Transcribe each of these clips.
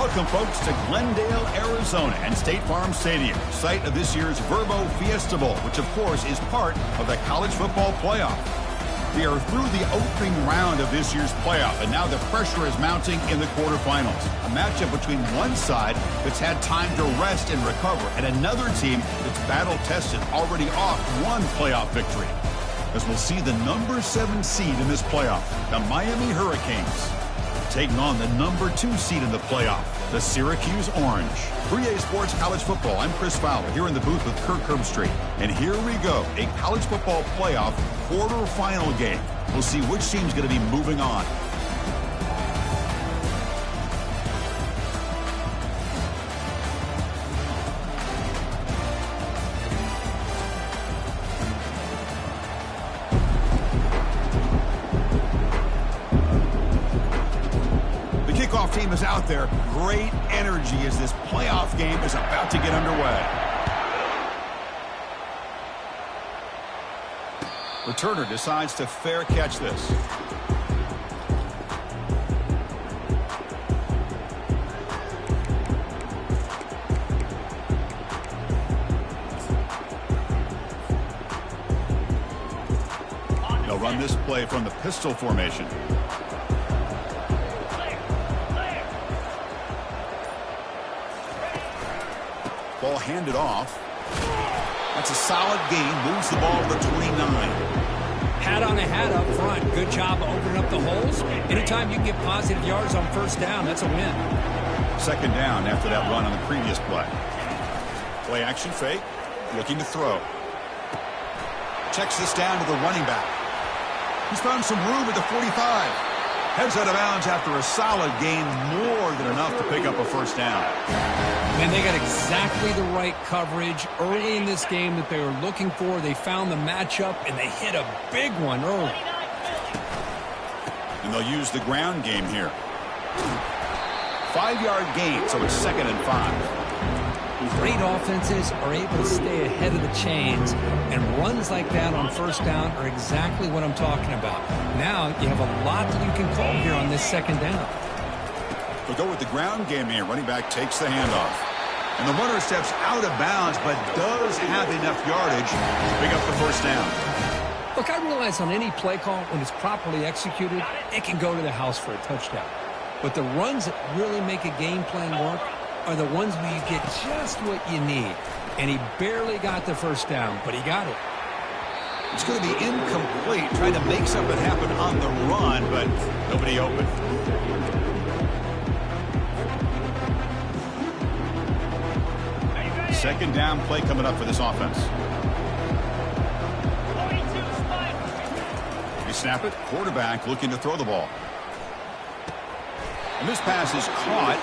Welcome, folks, to Glendale, Arizona and State Farm Stadium, site of this year's Verbo Fiesta Bowl, which, of course, is part of the college football playoff. We are through the opening round of this year's playoff, and now the pressure is mounting in the quarterfinals. A matchup between one side that's had time to rest and recover, and another team that's battle-tested, already off one playoff victory. As we'll see the number 7 seed in this playoff, the Miami Hurricanes, taking on the number 2 seed in the playoff, the Syracuse Orange. 3A Sports College Football, I'm Chris Fowler, here in the booth with Kirk Herbstreit. And here we go, a college football playoff quarterfinal game. We'll see which team's going to be moving on. Team is out there. Great energy as this playoff game is about to get underway. Returner decides to fair catch this. They'll run this play from the pistol formation. Ball handed off. That's a solid gain. Moves the ball to the 29. Hat on a hat up front. Good job opening up the holes. Anytime you can get positive yards on first down, that's a win. Second down after that run on the previous play. Play action fake. Looking to throw. Checks this down to the running back. He's found some room at the 45. Heads out of bounds after a solid gain, more than enough to pick up a first down. And they got exactly the right coverage early in this game that they were looking for. They found the matchup, and they hit a big one early. And they'll use the ground game here. 5-yard gain, so it's 2nd and 5. Great offenses are able to stay ahead of the chains, and runs like that on first down are exactly what I'm talking about. Now you have a lot that you can call here on this second down. They'll go with the ground game here. Running back takes the handoff. And the runner steps out of bounds, but does have enough yardage to pick up the first down. Look, I realize on any play call, when it's properly executed, it can go to the house for a touchdown. But the runs that really make a game plan work are the ones where you get just what you need. And he barely got the first down, but he got it. It's going to be incomplete, trying to make something happen on the run, but nobody open. Second down play coming up for this offense. They snap it. Quarterback looking to throw the ball. And this pass is caught.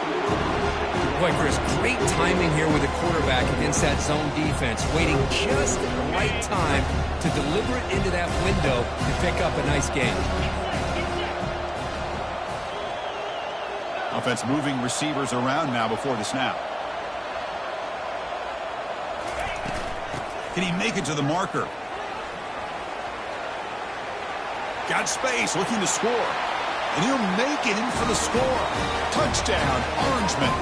Boy, Chris, great timing here with the quarterback against that zone defense, waiting just at the right time to deliver it into that window to pick up a nice gain. Offense moving receivers around now before the snap. Can he make it to the marker? Got space, looking to score. And he'll make it in for the score. Touchdown, Orangemen.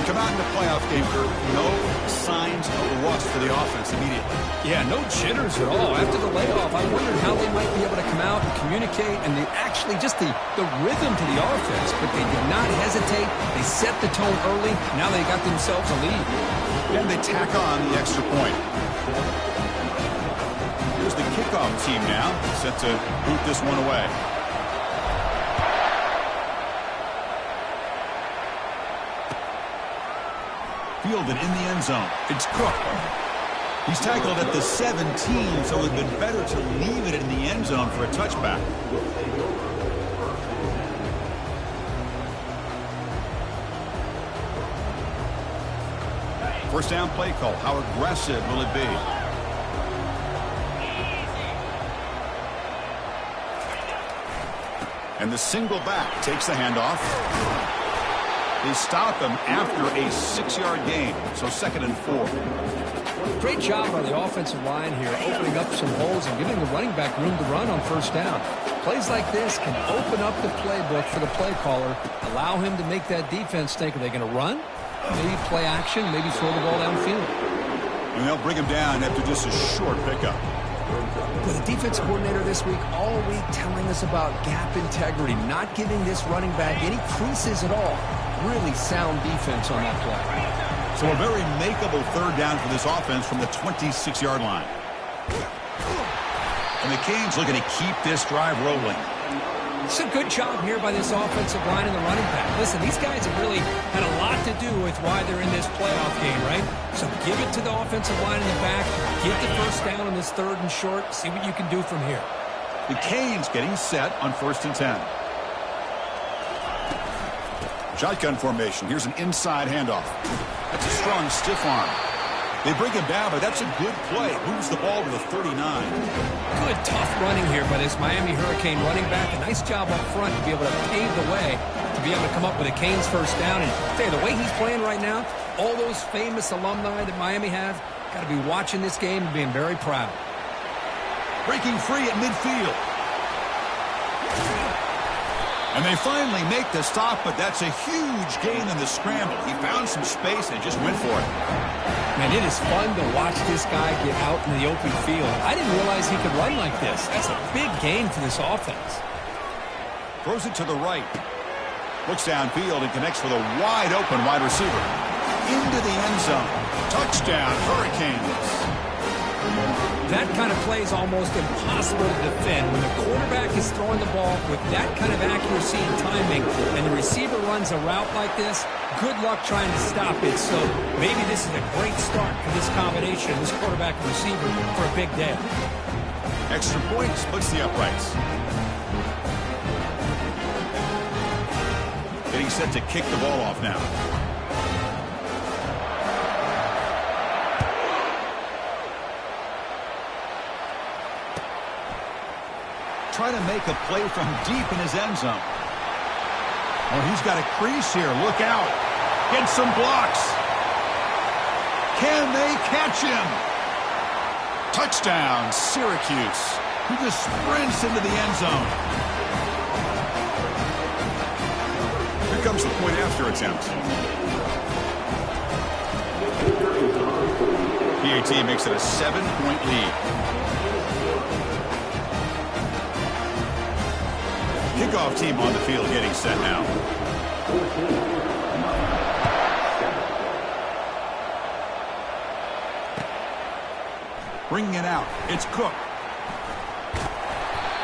Come out in the playoff game, Kurt. No signs of rust for the offense immediately. Yeah, no jitters at all. After the layoff, I wondered how they might be able to come out and communicate, and actually just the rhythm to the offense. But they did not hesitate. They set the tone early. Now they got themselves a lead. And they tack on the extra point. Here's the kickoff team now, set to boot this one away. Fielded in the end zone. It's Cook. He's tackled at the 17, so it would have been better to leave it in the end zone for a touchback. First down play call. How aggressive will it be? And the single back takes the handoff. They stop him after a 6-yard gain, so 2nd and 4. Great job by the offensive line here, opening up some holes and giving the running back room to run on first down. Plays like this can open up the playbook for the play caller, allow him to make that defense think, are they going to run? Maybe play action, maybe throw the ball downfield. And they'll bring him down after just a short pickup. With the defense coordinator this week, all week telling us about gap integrity, not giving this running back any creases at all. Really sound defense on that play. So a very makeable third down for this offense from the 26-yard line. And the Canes looking to keep this drive rolling. It's a good job here by this offensive line and the running back. Listen, these guys have really had a lot to do with why they're in this playoff game, right? So give it to the offensive line in the back. Get the first down on this 3rd and short. See what you can do from here. The Canes getting set on 1st and 10. Shotgun formation. Here's an inside handoff. That's a strong stiff arm. They bring him down, but that's a good play. Moves the ball to the 39. Good, tough running here by this Miami Hurricane running back. A nice job up front to be able to pave the way to be able to come up with a Canes first down. And I'll tell you, the way he's playing right now, all those famous alumni that Miami have, got to be watching this game and being very proud. Breaking free at midfield. And they finally make the stop, but that's a huge gain in the scramble. He found some space and just went for it. Man, it is fun to watch this guy get out in the open field. I didn't realize he could run like this. That's a big gain for this offense. Throws it to the right. Looks downfield and connects with a wide-open wide receiver. Into the end zone. Touchdown, Hurricanes. That kind of play is almost impossible to defend. When the quarterback is throwing the ball with that kind of accuracy and timing, and the receiver runs a route like this, good luck trying to stop it. So maybe this is a great start for this combination, this quarterback and receiver, for a big day. Extra point splits the uprights. Getting set to kick the ball off now. Try to make a play from deep in his end zone. Oh, he's got a crease here. Look out. Get some blocks. Can they catch him? Touchdown, Syracuse. He just sprints into the end zone. Here comes the point after attempt. PAT makes it a 7-point lead. Kickoff team on the field getting set now. Bringing it out. It's Cook.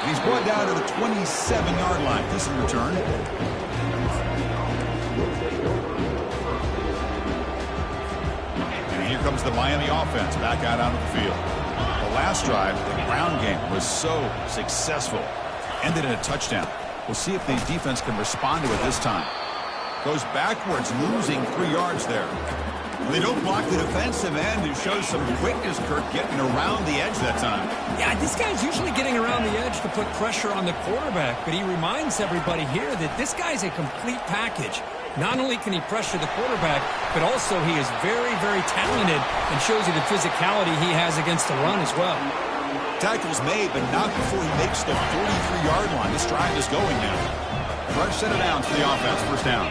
And he's brought down to the 27-yard line. Decent return. And here comes the Miami offense back out onto the field. The last drive, the ground game, was so successful. Ended in a touchdown. We'll see if the defense can respond to it this time. Goes backwards, losing 3 yards there. They don't block the defensive end. It shows some quickness, Kirk, getting around the edge that time. Yeah, this guy's usually getting around the edge to put pressure on the quarterback, but he reminds everybody here that this guy's a complete package. Not only can he pressure the quarterback, but also he is very, very talented and shows you the physicality he has against the run as well. Tackle's made, but not before he makes the 43-yard line. This drive is going now. Rush set it down for the offense. First down.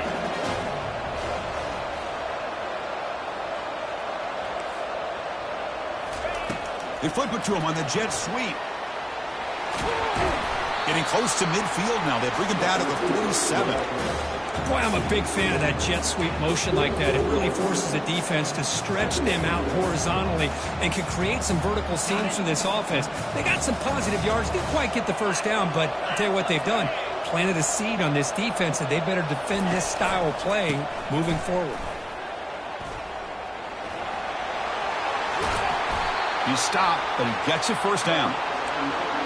They flip it to him on the jet sweep. Getting close to midfield now. They bring him down to the 47. Boy, I'm a big fan of that jet sweep motion like that. It really forces the defense to stretch them out horizontally and can create some vertical seams for this offense. They got some positive yards. Didn't quite get the first down, but I'll tell you what they've done. Planted a seed on this defense that they better defend this style of play moving forward. He stopped, but he gets a first down.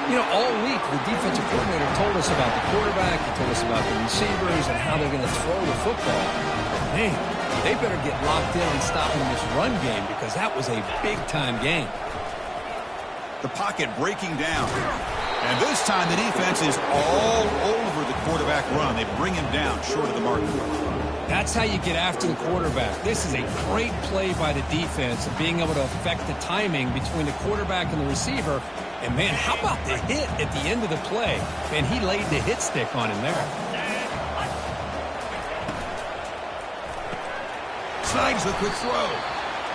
You know, all week, the defensive coordinator told us about the quarterback, he told us about the receivers and how they're going to throw the football. But, man, they better get locked in on stopping this run game because that was a big-time game. The pocket breaking down. And this time the defense is all over the quarterback run. They bring him down short of the mark. That's how you get after the quarterback. This is a great play by the defense of being able to affect the timing between the quarterback and the receiver. And, man, how about the hit at the end of the play? Man, he laid the hit stick on him there. Snags the quick throw.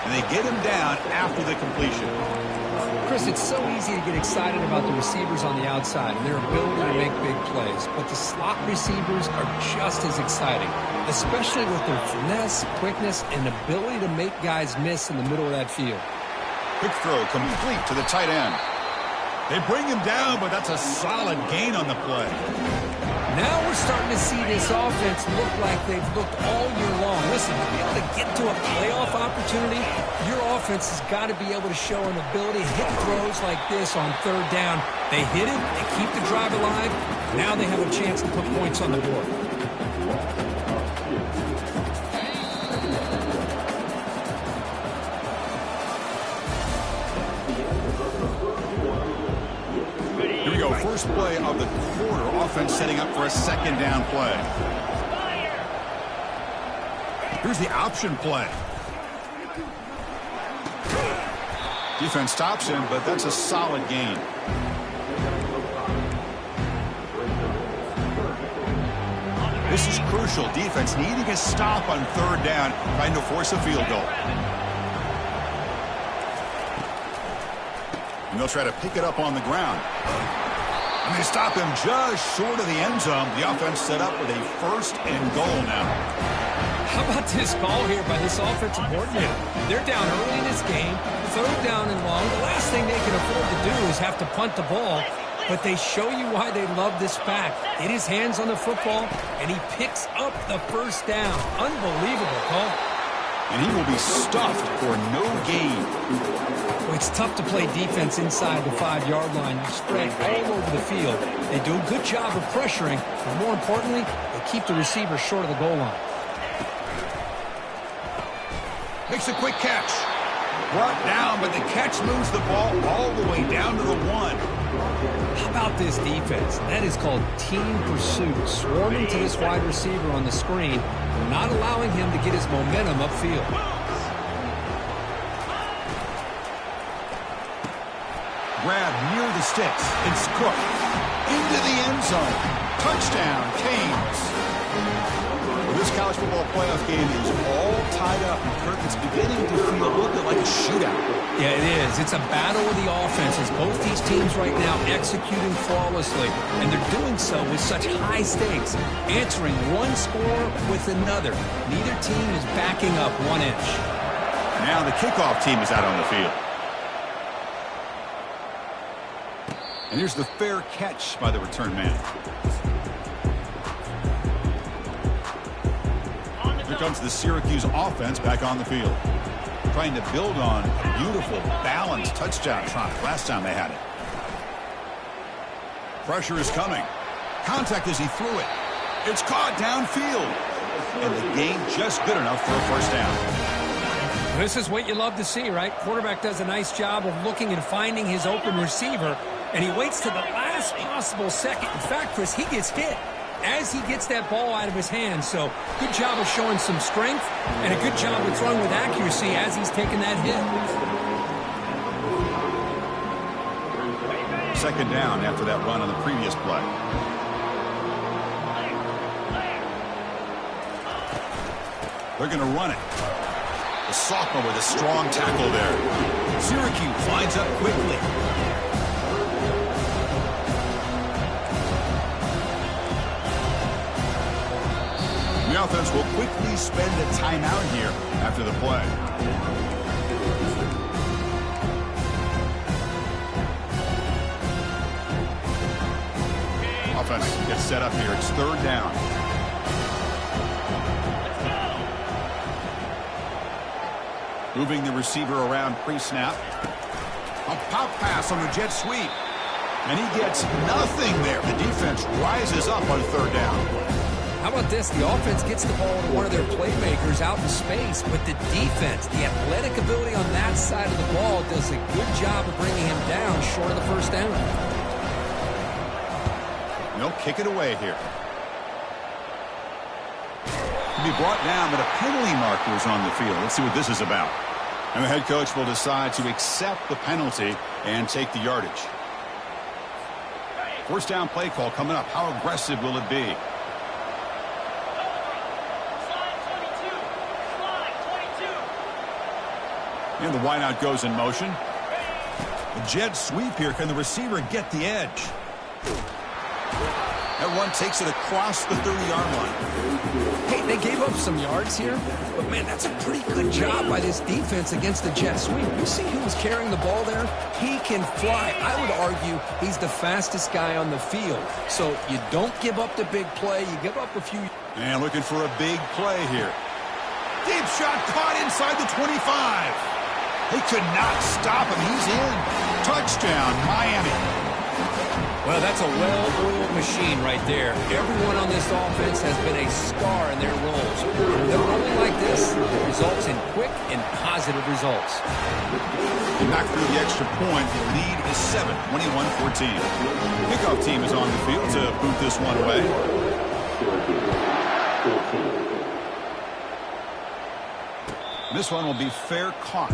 And they get him down after the completion. Chris, it's so easy to get excited about the receivers on the outside and their ability to make big plays. But the slot receivers are just as exciting, especially with their finesse, quickness, and ability to make guys miss in the middle of that field. Quick throw complete to the tight end. They bring him down, but that's a solid gain on the play. Now we're starting to see this offense look like they've looked all year long. Listen, to be able to get to a playoff opportunity, your offense has got to be able to show an ability to hit throws like this on third down. They hit it, they keep the drive alive. Now they have a chance to put points on the board. Here we go, first play of the quarter. Offense setting up for a second down play. Here's the option play. Defense stops him, but that's a solid gain. This is crucial. Defense needing a stop on third down, trying to force a field goal. And they'll try to pick it up on the ground. And they stop him just short of the end zone. The offense set up with a first and goal now. How about this call here by this offensive coordinator? They're down early in this game, third down and long. The last thing they can afford to do is have to punt the ball. But they show you why they love this back. Get his hands on the football, and he picks up the first down. Unbelievable call. And he will be stuffed for no gain. Well, it's tough to play defense inside the 5-yard line. You spread all over the field. They do a good job of pressuring, but more importantly, they keep the receiver short of the goal line. Makes a quick catch. Brought down, but the catch moves the ball all the way down to the 1. How about this defense? That is called team pursuit. Swarming to this wide receiver on the screen, not allowing him to get his momentum upfield. Grab near the sticks. It's Cook. Into the end zone. Touchdown, Canes. Well, this college football playoff game is all tied up. And Kirk, it's beginning to feel a little bit like a shootout. Yeah, it is. It's a battle of the offenses. Both these teams right now executing flawlessly, and they're doing so with such high stakes, answering one score with another. Neither team is backing up 1 inch. Now the kickoff team is out on the field. And here's the fair catch by the return man. Here comes the Syracuse offense back on the field. Trying to build on a beautiful, balanced touchdown try last time they had it. Pressure is coming. Contact as he threw it. It's caught downfield. And the gain just good enough for a first down. This is what you love to see, right? Quarterback does a nice job of looking and finding his open receiver, and he waits to the last possible second. In fact, Chris, he gets hit as he gets that ball out of his hands. So good job of showing some strength and a good job of throwing with accuracy as he's taking that hit. Second down after that run on the previous play. They're going to run it. The sophomore with a strong tackle there. Syracuse lines up quickly. The offense will quickly spend a timeout here after the play. Offense gets set up here. It's third down. Moving the receiver around pre-snap. A pop pass on the jet sweep. And he gets nothing there. The defense rises up on third down. How about this? The offense gets the ball to one of their playmakers out in space, but the defense, the athletic ability on that side of the ball, does a good job of bringing him down short of the first down. They'll kick it away here. Be brought down, but a penalty marker is on the field. Let's see what this is about. And the head coach will decide to accept the penalty and take the yardage. First down play call coming up. How aggressive will it be? And the wideout goes in motion. A jet sweep here. Can the receiver get the edge? That run takes it across the 30-yard line. Hey, they gave up some yards here, but, man, that's a pretty good job by this defense against the jet sweep. You see who was carrying the ball there? He can fly. I would argue he's the fastest guy on the field. So you don't give up the big play. You give up a few. And looking for a big play here. Deep shot caught inside the 25. They could not stop him. He's in. Touchdown, Miami. Well, that's a well-oiled machine right there. Everyone on this offense has been a star in their roles. When they're rolling like this, it results in quick and positive results. And back through the extra point. The lead is 7, 21-14. Kickoff team is on the field to boot this one away. This one will be fair caught.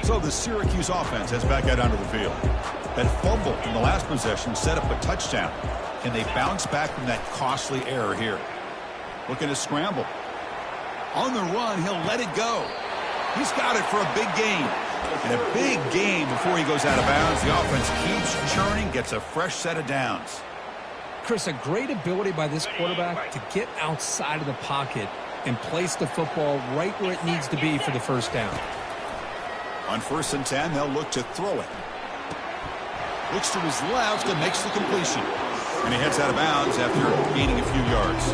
So the Syracuse offense heads back out onto the field. That fumble in the last possession set up a touchdown. Can they bounce back from that costly error here? Looking to scramble. On the run, he'll let it go. He's got it for a big gain. And a big gain before he goes out of bounds. The offense keeps churning, gets a fresh set of downs. Chris, a great ability by this quarterback to get outside of the pocket and place the football right where it needs to be for the first down. On 1st and 10, they'll look to throw it. Looks to his left and makes the completion. And he heads out of bounds after gaining a few yards.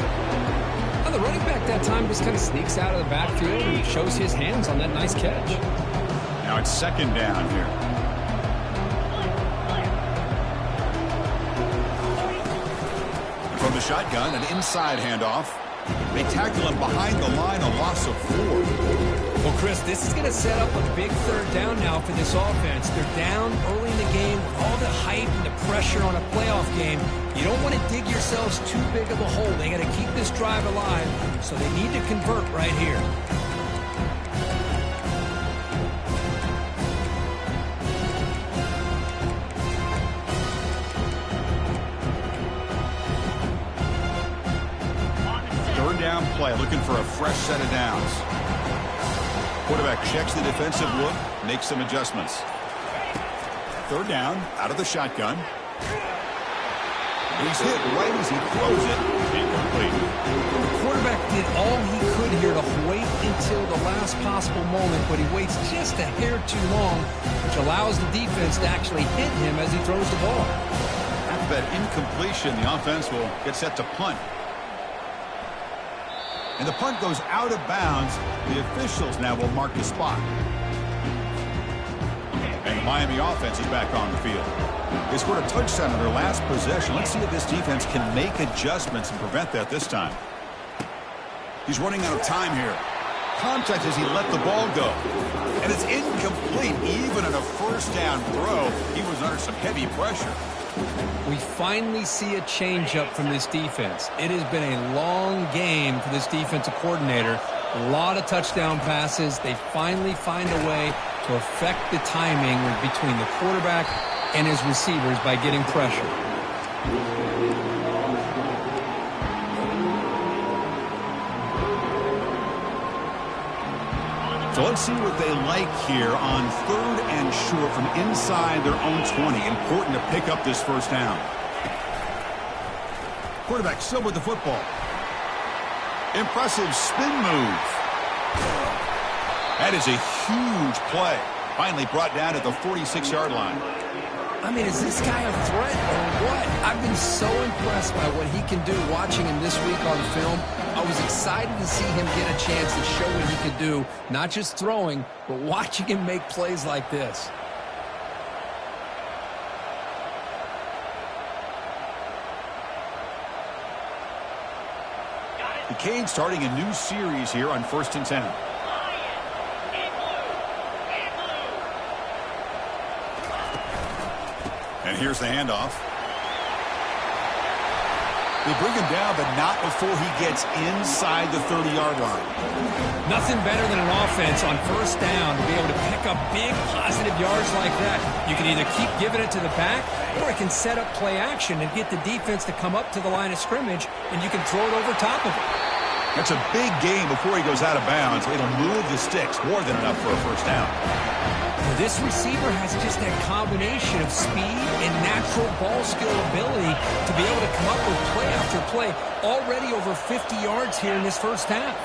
Now the running back that time just kind of sneaks out of the backfield and shows his hands on that nice catch. Now it's 2nd down here. From the shotgun, an inside handoff. They tackle him behind the line, a loss of 4. Well, Chris, this is going to set up a big 3rd down now for this offense. They're down early in the game with all the hype and the pressure on a playoff game. You don't want to dig yourselves too big of a hole. They got to keep this drive alive, so they need to convert right here. Down play, looking for a fresh set of downs. Quarterback checks the defensive look, makes some adjustments. 3rd down, out of the shotgun. He's hit right as he throws it. Incomplete. The quarterback did all he could here to wait until the last possible moment, but he waits just a hair too long, which allows the defense to actually hit him as he throws the ball. After that incompletion, the offense will get set to punt. And the punt goes out of bounds. The officials now will mark the spot. And the Miami offense is back on the field. They scored a touchdown on their last possession. Let's see if this defense can make adjustments and prevent that this time. He's running out of time here. Contact as he let the ball go. And it's incomplete. Even in a 1st down throw, he was under some heavy pressure. We finally see a change-up from this defense. It has been a long game for this defensive coordinator. A lot of touchdown passes. They finally find a way to affect the timing between the quarterback and his receivers by getting pressure. So let's see what they like here on 3rd and short from inside their own 20. Important to pick up this 1st down. Quarterback still with the football. Impressive spin move. That is a huge play. Finally brought down at the 46-yard line. I mean, is this guy a threat or what? I've been so impressed by what he can do watching him this week on film. I was excited to see him get a chance to show what he could do, not just throwing, but watching him make plays like this. The Canes starting a new series here on 1st and 10. And Here's the handoff. They bring him down, but not before he gets inside the 30-yard line. Nothing better than an offense on first down to be able to pick up big positive yards like that. You can either keep giving it to the back, or it can set up play action and get the defense to come up to the line of scrimmage, and you can throw it over top of it. That's a big gain before he goes out of bounds. It'll move the sticks more than enough for a first down. Well, this receiver has just that combination of speed and natural ball skill ability to be able to come up with play after play. Already over 50 yards here in this first half.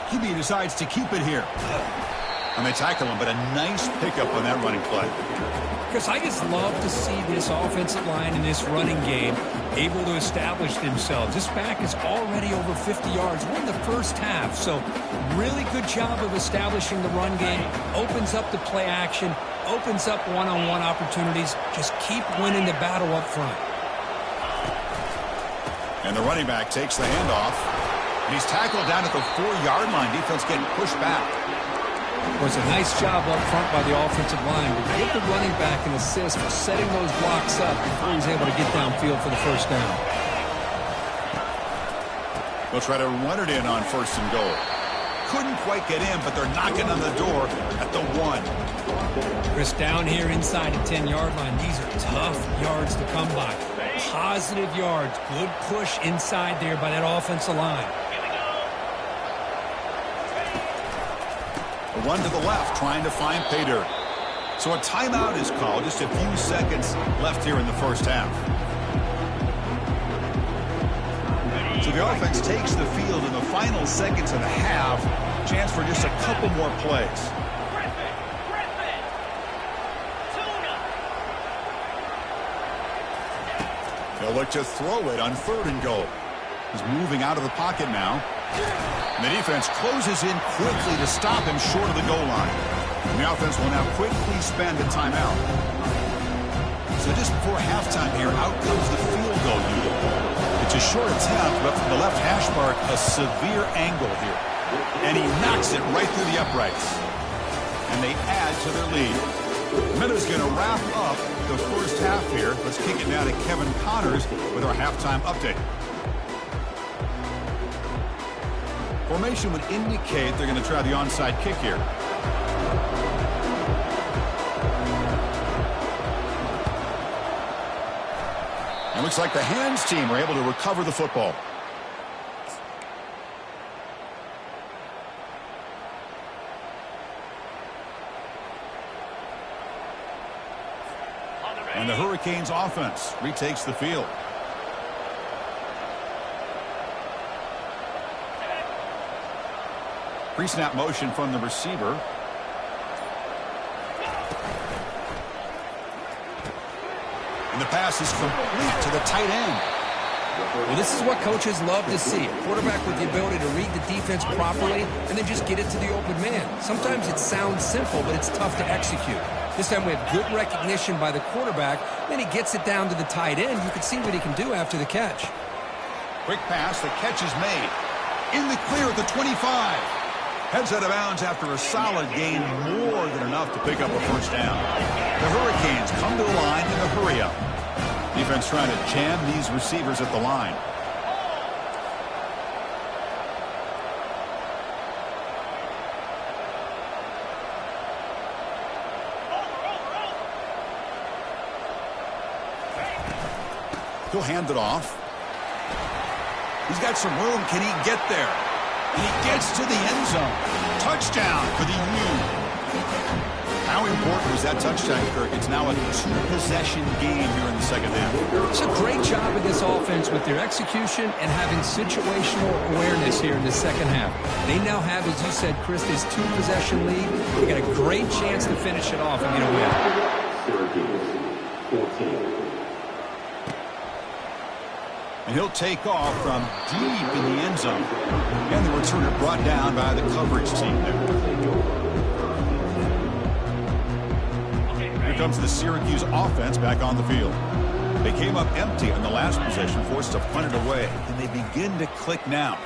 QB decides to keep it here. And they tackle him, but a nice pickup on that running play. Because I just love to see this offensive line in this running game able to establish themselves. This back is already over 50 yards. We're in the first half, so really good job of establishing the run game. Opens up the play action, opens up one-on-one opportunities. Just keep winning the battle up front. And the running back takes the handoff. And he's tackled down at the 4-yard line. Defense getting pushed back. It was a nice job up front by the offensive line to give the running back an assist for setting those blocks up before he was able to get downfield for the first down. They'll try to run it in on first and goal. Couldn't quite get in, but they're knocking on the door at the 1. Chris, down here inside the 10-yard line, these are tough yards to come by. Positive yards, good push inside there by that offensive line. A run to the left, trying to find pay dirt. So a timeout is called. Just a few seconds left here in the first half. So the offense takes the field in the final seconds of the half. Chance for just a couple more plays. They'll look to throw it on third and goal. He's moving out of the pocket now. And the defense closes in quickly to stop him short of the goal line. And the offense will now quickly spend a timeout. So just before halftime here, out comes the field goal unit. It's a short attempt, but from the left hash mark, a severe angle here. And he knocks it right through the uprights. And they add to their lead. Miller's going to wrap up the first half here. Let's kick it now to Kevin Connors with our halftime update. Formation would indicate they're going to try the onside kick here. It looks like the hands team were able to recover the football. And the Hurricanes offense retakes the field. Pre-snap motion from the receiver. And the pass is complete to the tight end. Well, this is what coaches love to see. A quarterback with the ability to read the defense properly and then just get it to the open man. Sometimes it sounds simple, but it's tough to execute. This time we have good recognition by the quarterback. Then he gets it down to the tight end. You can see what he can do after the catch. Quick pass. The catch is made. In the clear at the 25. Heads out of bounds after a solid gain, more than enough to pick up a first down. The Hurricanes come to the line in a hurry-up. Defense trying to jam these receivers at the line. He'll hand it off. He's got some room. Can he get there? And he gets to the end zone. Touchdown for the U. How important was that touchdown, Kirk? It's now a 2-possession game here in the second half. It's a great job of this offense with their execution and having situational awareness here in the second half. They now have, as you said, Chris, this 2-possession lead. They got a great chance to finish it off and get a win. 14. And he'll take off from deep in the end zone. And the returner brought down by the coverage team there. Here comes the Syracuse offense back on the field. They came up empty on the last possession, forced to punt it away. And they begin to click now.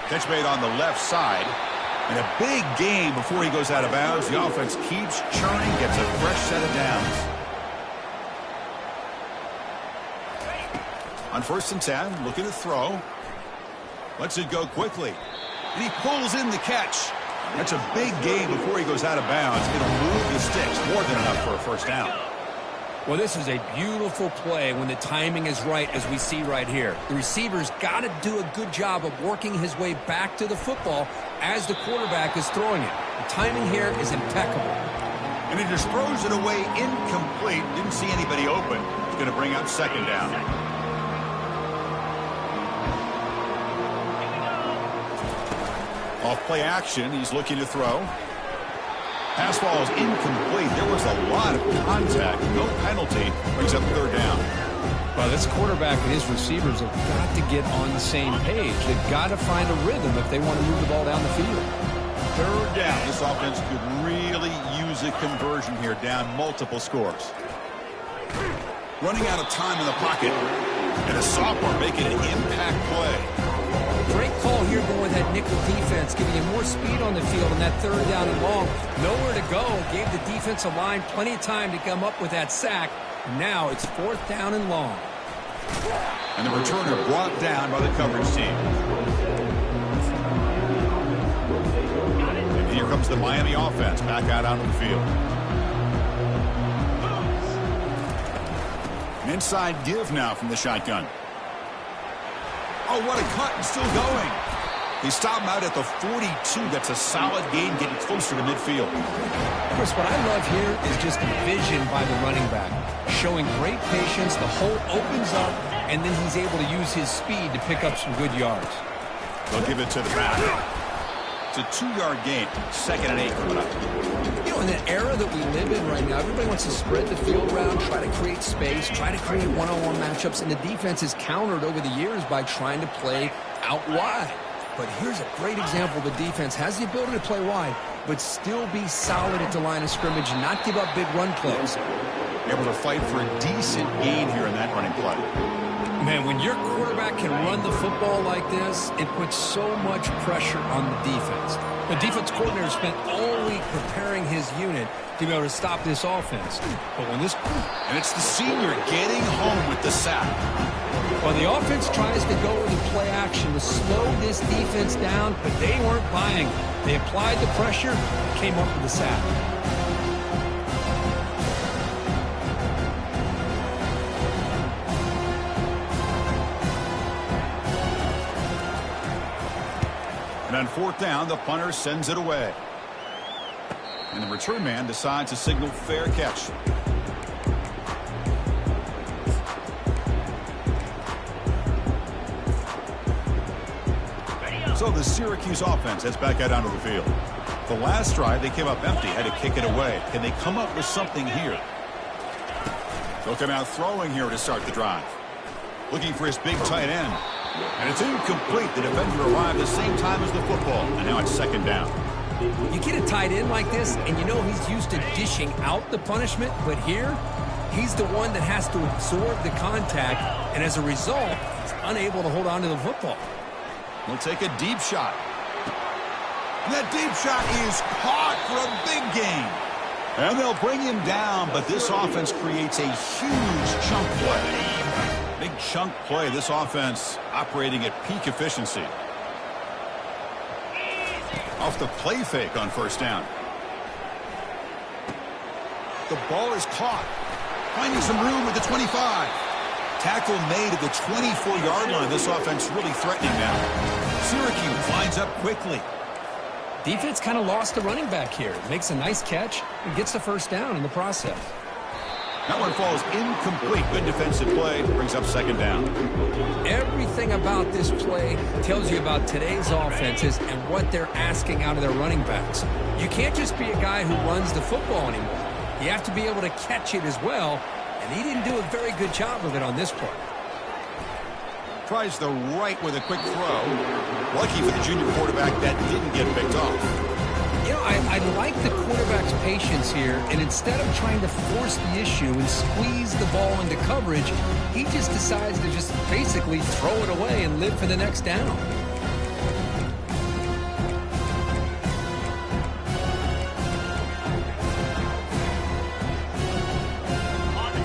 Catch made on the left side. And a big gain before he goes out of bounds. The offense keeps churning, gets a fresh set of downs. On 1st and 10, looking to throw. Lets it go quickly. And he pulls in the catch. That's a big gain before he goes out of bounds. It'll move the sticks, more than enough for a first down. Well, this is a beautiful play when the timing is right, as we see right here. The receiver's got to do a good job of working his way back to the football as the quarterback is throwing it. The timing here is impeccable. And he just throws it away incomplete. Didn't see anybody open. It's going to bring up 2nd down. Off play action, he's looking to throw. Pass ball is incomplete. There was a lot of contact. No penalty. Brings up 3rd down. Well, this quarterback and his receivers have got to get on the same page. They've got to find a rhythm if they want to move the ball down the field. 3rd down. This offense could really use a conversion here, down multiple scores. Running out of time in the pocket. And a sophomore making an impact play. Great call here going with that nickel defense, giving you more speed on the field on that 3rd down and long. Nowhere to go. Gave the defensive line plenty of time to come up with that sack. And now it's 4th down and long. And the returner brought down by the coverage team. And here comes the Miami offense back out onto the field. An inside give now from the shotgun. Oh, what a cut, and still going. They stop him out at the 42. That's a solid gain, getting closer to midfield. Chris, what I love here is just the vision by the running back. Showing great patience, the hole opens up, and then he's able to use his speed to pick up some good yards. They'll give it to the back. It's a 2-yard gain. 2nd and 8 coming up. You know, in the era that we live in right now, everybody wants to spread the field around, try to create space, try to create one-on-one matchups, and the defense is countered over the years by trying to play out wide. But here's a great example. The defense has the ability to play wide, but still be solid at the line of scrimmage and not give up big run plays. Able to fight for a decent gain here in that running play. Man, when your quarterback can run the football like this, it puts so much pressure on the defense. The defense coordinator spent all week preparing his unit to be able to stop this offense. But when this... And it's the senior getting home with the sack. Well, the offense tries to go with the play action to slow this defense down, but they weren't buying it. They applied the pressure, came up with the sack. And on 4th down, the punter sends it away. And the return man decides to signal fair catch. So the Syracuse offense heads back out onto the field. The last drive, they came up empty, had to kick it away. Can they come up with something here? They'll come out throwing here to start the drive. Looking for his big tight end. And it's incomplete. The defender arrived at the same time as the football. And now it's 2nd down. You get a tight end like this, and you know he's used to dishing out the punishment. But here, he's the one that has to absorb the contact. And as a result, he's unable to hold on to the football. We'll take a deep shot. And that deep shot is caught for a big gain. And they'll bring him down, but this offense creates a huge chunk play. Big chunk play. This offense operating at peak efficiency. Off the play fake on 1st down. The ball is caught. Finding some room at the 25. Tackle made at the 24-yard line. This offense really threatening now. Syracuse lines up quickly. Defense kind of lost the running back here. Makes a nice catch and gets the 1st down in the process. That one falls incomplete. Good defensive play. Brings up 2nd down. Everything about this play tells you about today's offenses and what they're asking out of their running backs. You can't just be a guy who runs the football anymore. You have to be able to catch it as well, and he didn't do a very good job of it on this play. Tries the right with a quick throw. Lucky for the junior quarterback that didn't get picked off. You know, I like the quarterback's patience here, and instead of trying to force the issue and squeeze the ball into coverage, he just decides to just basically throw it away and live for the next down.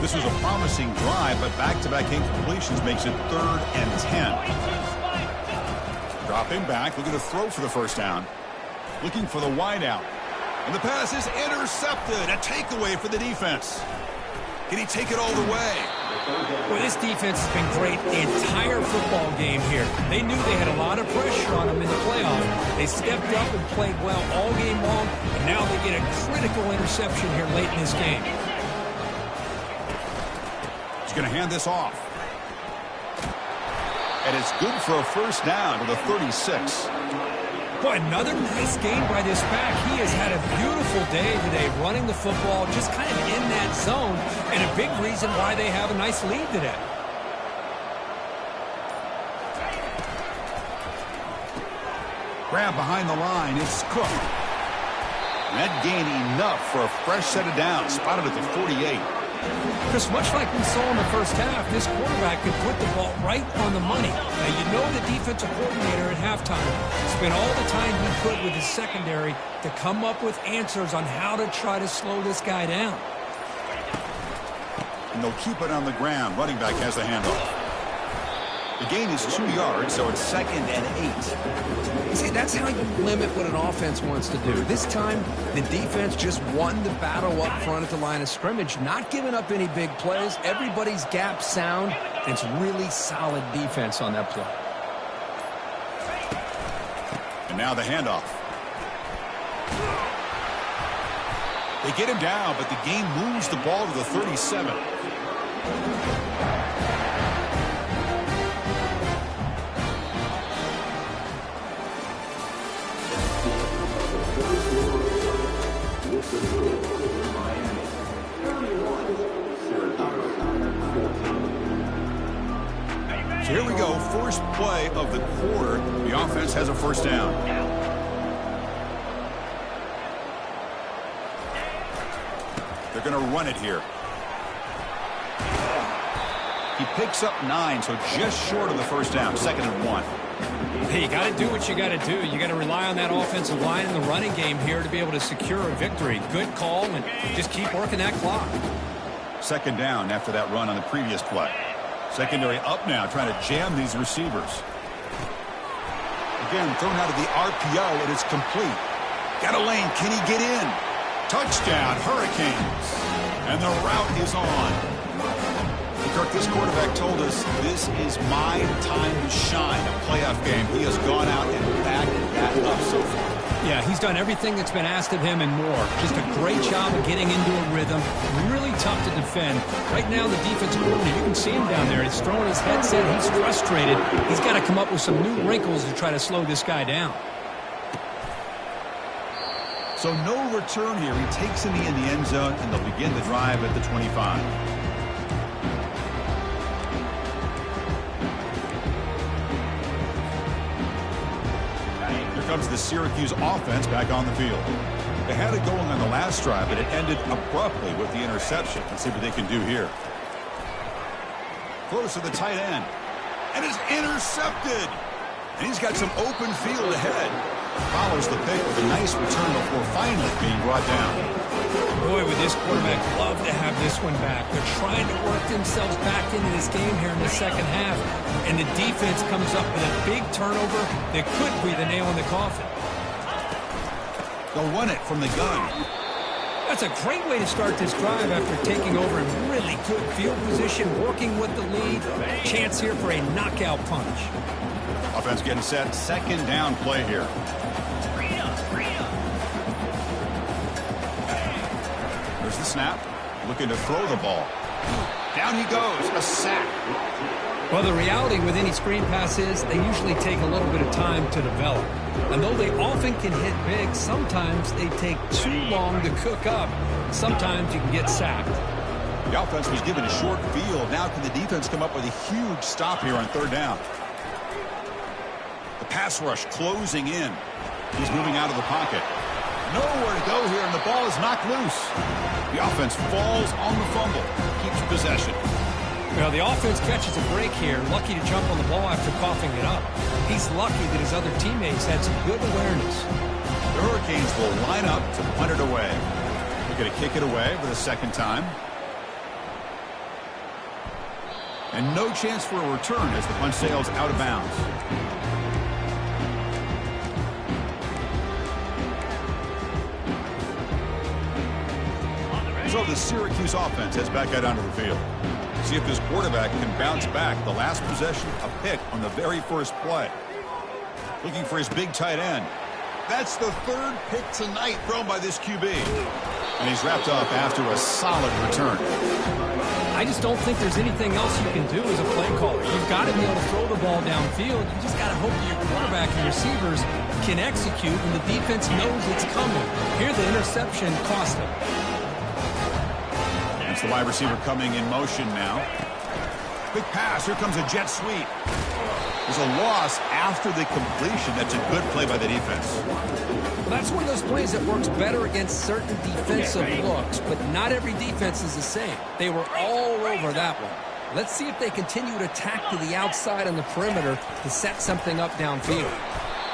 This was a promising drive, but back-to-back incompletions makes it 3rd and 10. Dropping back, looking to throw for the first down. Looking for the wide out. And the pass is intercepted. A takeaway for the defense. Can he take it all the way? Well, this defense has been great the entire football game here. They knew they had a lot of pressure on them in the playoff. They stepped up and played well all game long, and now they get a critical interception here late in this game. He's going to hand this off. And it's good for a first down to the 36. Boy, another nice game by this back. He has had a beautiful day today running the football, just kind of in that zone, and a big reason why they have a nice lead today. Grab behind the line. It's Cook. And that gained enough for a fresh set of downs. Spotted at the 48. Chris, much like we saw in the first half, this quarterback could put the ball right on the money. Now, you know the defensive coordinator at halftime spent all the time he could with his secondary to come up with answers on how to try to slow this guy down. And they'll keep it on the ground. Running back has the handoff. The gain is 2 yards, so it's 2nd and 8. See, that's how you limit what an offense wants to do. This time, the defense just won the battle up front at the line of scrimmage, not giving up any big plays. Everybody's gap sound. It's really solid defense on that play. And now the handoff. They get him down, but the game moves the ball to the 37. So here we go, first play of the quarter. The offense has a first down. They're going to run it here. He picks up 9, so just short of the first down, 2nd and 1. Hey, you got to do what you got to do. You got to rely on that offensive line in the running game here to be able to secure a victory. Good call, and just keep working that clock. 2nd down after that run on the previous play. Secondary up now, trying to jam these receivers. Again, thrown out of the RPO, and it's complete. Got a lane. Can he get in? Touchdown, Hurricanes. And the route is on. Kirk, this quarterback told us this is my time to shine, a playoff game. He has gone out and backed that up so far. Yeah, he's done everything that's been asked of him and more. Just a great job of getting into a rhythm. Really tough to defend. Right now, the defensive coordinator, you can see him down there. He's throwing his headset. He's frustrated. He's got to come up with some new wrinkles to try to slow this guy down. So no return here. He takes him in the end zone, and they'll begin the drive at the 25. Comes the Syracuse offense back on the field. They had it going on the last drive, but it ended abruptly with the interception. Let's see what they can do here. Close to the tight end. And it's intercepted. And he's got some open field ahead. Follows the pick with a nice return before finally being brought down. Boy, would this quarterback love to have this one back. They're trying to work themselves back into this game here in the second half. And the defense comes up with a big turnover that could be the nail in the coffin. They'll run it from the gun. That's a great way to start this drive after taking over in really good field position, working with the lead. Chance here for a knockout punch. Offense getting set. 2nd down play here. There's the snap. Looking to throw the ball. Down he goes. A sack. Well, the reality with any screen pass is they usually take a little bit of time to develop. And though they often can hit big, sometimes they take too long to cook up. Sometimes you can get sacked. The offense was given a short field. Now can the defense come up with a huge stop here on 3rd down? The pass rush closing in. He's moving out of the pocket. Nowhere to go here, and the ball is knocked loose. The offense falls on the fumble. Keeps possession. Well, the offense catches a break here. Lucky to jump on the ball after coughing it up. He's lucky that his other teammates had some good awareness. The Hurricanes will line up to punt it away. They're going to kick it away for the 2nd time. And no chance for a return as the punt sails out of bounds. So the Syracuse offense heads back out onto the field. See if this quarterback can bounce back. The last possession, a pick on the very first play. Looking for his big tight end. That's the third pick tonight thrown by this QB. And he's wrapped up after a solid return. I just don't think there's anything else you can do as a play caller. You've got to be able to throw the ball downfield. You just got to hope that your quarterback and receivers can execute and the defense knows it's coming. Here the interception cost him. It's the wide receiver coming in motion now. Quick pass. Here comes a jet sweep. There's a loss after the completion. That's a good play by the defense. Well, that's one of those plays that works better against certain defensive looks, but not every defense is the same. They were all over that one. Let's see if they continue to attack to the outside on the perimeter to set something up downfield.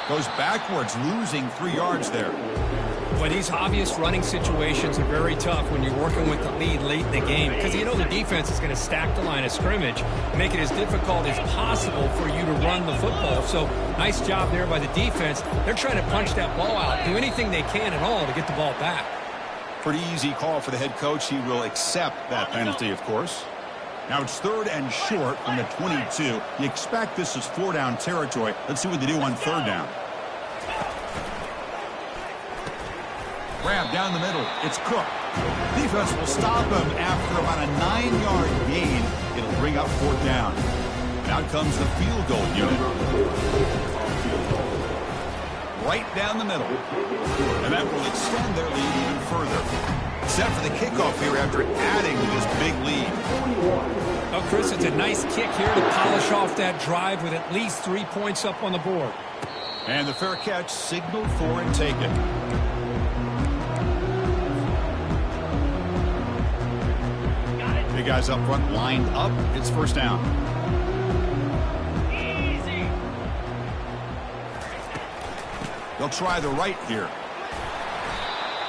Goes backwards, losing 3 yards there. Well, these obvious running situations are very tough when you're working with the lead late in the game because you know the defense is going to stack the line of scrimmage, make it as difficult as possible for you to run the football. So nice job there by the defense. They're trying to punch that ball out, do anything they can at all to get the ball back. Pretty easy call for the head coach. He will accept that penalty, of course. Now it's 3rd and short from the 22. You expect this is 4-down territory. Let's see what they do on 3rd down. Grab down the middle. It's Cook. Defense will stop him after about a 9-yard gain. It'll bring up 4th down. And out comes the field goal unit. Right down the middle. And that will extend their lead even further. Set for the kickoff here after adding to this big lead. Oh, Chris, it's a nice kick here to polish off that drive with at least 3 points up on the board. And the fair catch signaled for and taken. Big guys up front lined up. It's 1st down. Easy. They'll try the right here.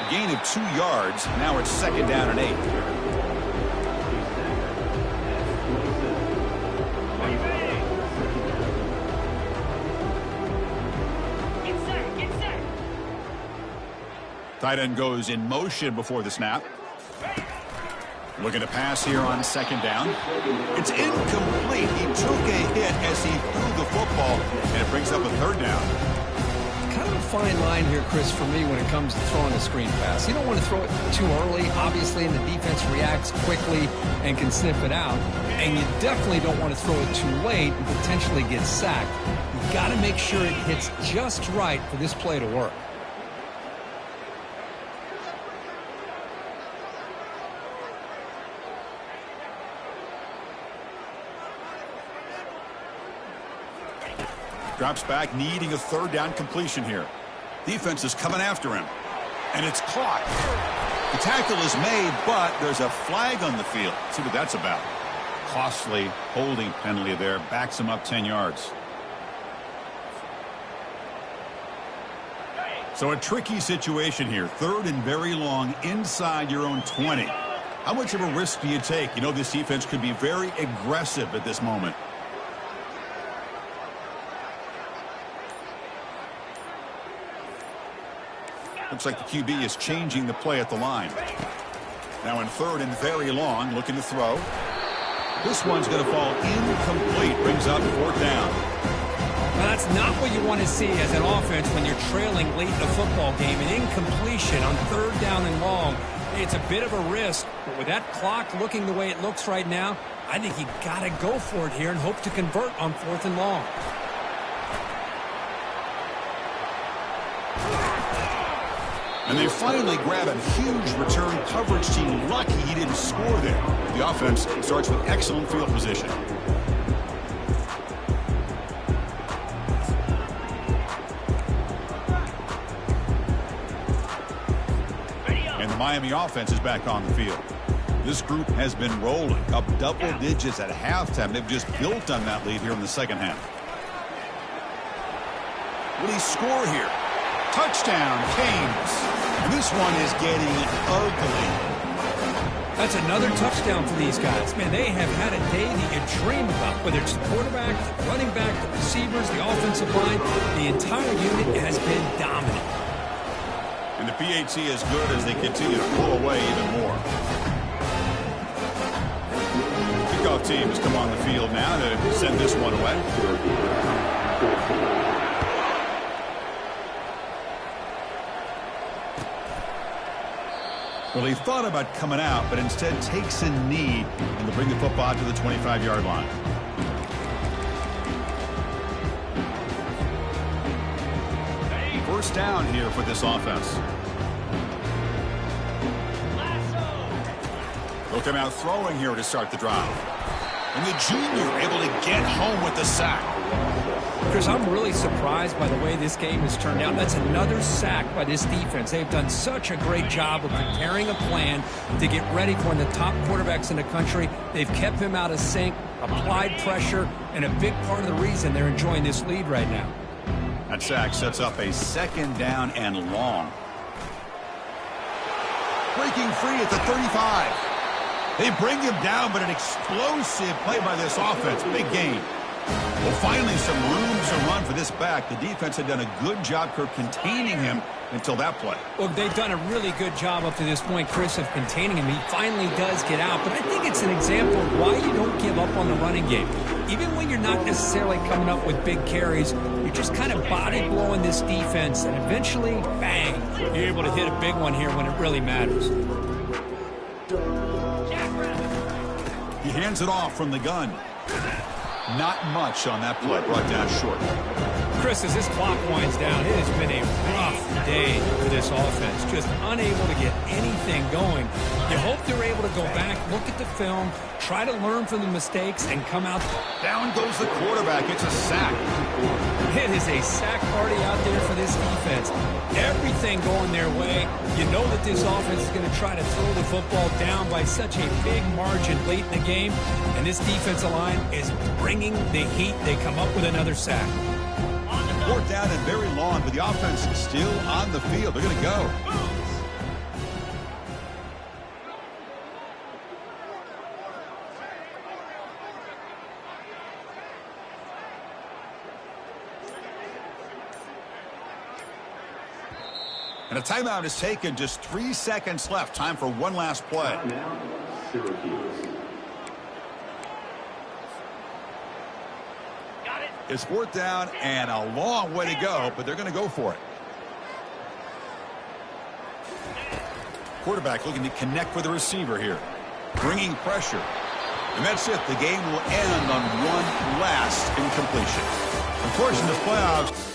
A gain of 2 yards. Now it's 2nd down and 8. Are you ready? Get set. Get set. Tight end goes in motion before the snap. Looking to pass here on 2nd down. It's incomplete. He took a hit as he threw the football, and it brings up a 3rd down. Kind of a fine line here, Chris, for me when it comes to throwing a screen pass. You don't want to throw it too early, obviously, and the defense reacts quickly and can sniff it out. And you definitely don't want to throw it too late and potentially get sacked. You've got to make sure it hits just right for this play to work. Drops back, needing a 3rd down completion here. Defense is coming after him. And it's caught. The tackle is made, but there's a flag on the field. Let's see what that's about. Costly holding penalty there. Backs him up 10 yards. So a tricky situation here. 3rd and very long inside your own 20. How much of a risk do you take? You know this defense could be very aggressive at this moment. Looks like the QB is changing the play at the line. Now in 3rd and very long, looking to throw. This one's going to fall incomplete. Brings up 4th down. Well, that's not what you want to see as an offense when you're trailing late in a football game. An incompletion on 3rd down and long. It's a bit of a risk, but with that clock looking the way it looks right now, I think you got to go for it here and hope to convert on 4th and long. And they finally grab a huge return coverage team. Lucky he didn't score there. The offense starts with excellent field position. And the Miami offense is back on the field. This group has been rolling up double digits at halftime. They've just built on that lead here in the 2nd half. Will he score here? Touchdown, Canes. And this one is getting ugly. That's another touchdown for these guys. Man, they have had a day that you dream about. Whether it's the quarterback, the running back, the receivers, the offensive line, the entire unit has been dominant. And the PAT is good as they continue to pull away even more. Kickoff teams come on the field now to send this one away. Well, he thought about coming out, but instead takes a knee, and they'll bring the football to the 25-yard line. First down here for this offense. They'll come out throwing here to start the drive. And the junior able to get home with the sack. Chris, I'm really surprised by the way this game has turned out. That's another sack by this defense. They've done such a great job of preparing a plan to get ready for one of the top quarterbacks in the country. They've kept him out of sync, applied pressure, and a big part of the reason they're enjoying this lead right now. That sack sets up a second down and long. Breaking free at the 35. They bring him down, but an explosive play by this offense. Big gain. Well, finally some room to run for this back. The defense had done a good job containing him until that play. Well, they've done a really good job up to this point, Chris, of containing him. He finally does get out, but I think it's an example of why you don't give up on the running game. Even when you're not necessarily coming up with big carries, you're just kind of body blowing this defense, and eventually, bang, you're able to hit a big one here when it really matters. He hands it off from the gun. Not much on that play, brought down short. Chris, as this clock winds down, it has been a rough day for this offense. Just unable to get anything going. You hope they're able to go back, look at the film, try to learn from the mistakes, and come out. Down goes the quarterback. It's a sack. It is a sack party out there for this defense. Everything going their way. You know that this offense is going to try to throw the football down by such a big margin late in the game. And this defensive line is bringing the heat. They come up with another sack. Fourth down and very long, but the offense is still on the field. They're going to go. And a timeout is taken. Just 3 seconds left. Time for one last play. It's fourth down and a long way to go, but they're going to go for it. Quarterback looking to connect with the receiver here. Bringing pressure. And that's it. The game will end on one last incompletion. Of course, in the playoffs,